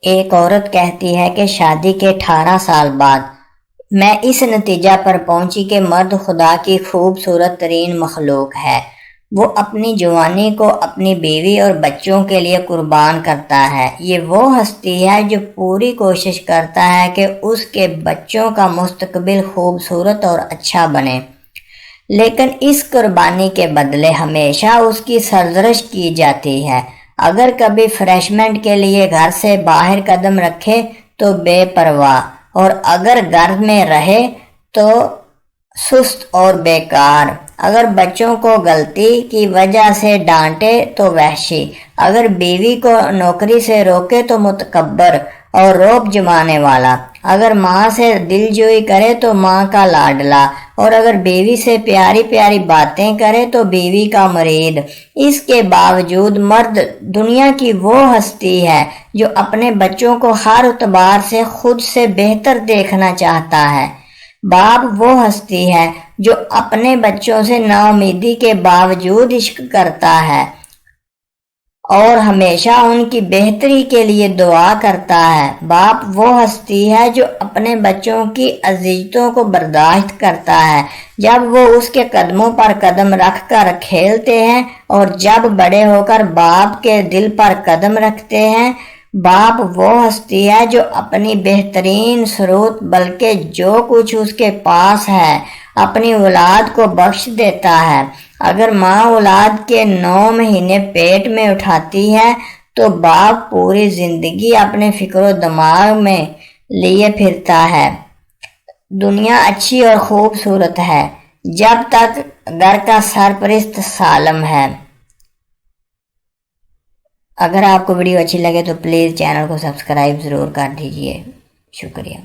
ایک عورت کہتی ہے کہ شادی کے 18 سال بعد میں اس نتیجہ پر پہنچی کہ مرد خدا کی خوبصورت ترین مخلوق ہے۔ وہ اپنی جوانی کو اپنی بیوی اور بچوں کے لیے قربان کرتا ہے۔ یہ وہ ہستی ہے جو پوری کوشش کرتا ہے کہ اس کے بچوں کا مستقبل خوبصورت اور اچھا بنے، لیکن اس قربانی کے بدلے ہمیشہ اس کی سرزنش کی جاتی ہے۔ اگر کبھی ریفریشمنٹ کے لیے گھر سے باہر قدم رکھے تو بے پرواہ، اور اگر گھر میں رہے تو سست اور بیکار۔ اگر بچوں کو غلطی کی وجہ سے ڈانٹے تو وحشی، اگر بیوی کو نوکری سے روکے تو متکبر اور روب جمانے والا، اگر ماں سے دل جوئی کرے تو ماں کا لاڈلا، اور اگر بیوی سے پیاری پیاری باتیں کرے تو بیوی کا مرید۔ اس کے باوجود مرد دنیا کی وہ ہستی ہے جو اپنے بچوں کو ہر اعتبار سے خود سے بہتر دیکھنا چاہتا ہے۔ باپ وہ ہستی ہے جو اپنے بچوں سے نا امیدی کے باوجود عشق کرتا ہے اور ہمیشہ ان کی بہتری کے لیے دعا کرتا ہے۔ باپ وہ ہستی ہے جو اپنے بچوں کی اذیتوں کو برداشت کرتا ہے جب وہ اس کے قدموں پر قدم رکھ کر کھیلتے ہیں اور جب بڑے ہو کر باپ کے دل پر قدم رکھتے ہیں۔ باپ وہ ہستی ہے جو اپنی بہترین ثروت بلکہ جو کچھ اس کے پاس ہے اپنی اولاد کو بخش دیتا ہے۔ اگر ماں اولاد کے 9 مہینے پیٹ میں اٹھاتی ہے تو باپ پوری زندگی اپنے فکر و دماغ میں لیے پھرتا ہے۔ دنیا اچھی اور خوبصورت ہے جب تک گھر کا سرپرست سالم ہے۔ اگر آپ کو ویڈیو اچھی لگے تو پلیز چینل کو سبسکرائب ضرور کر دیجیے۔ شکریہ۔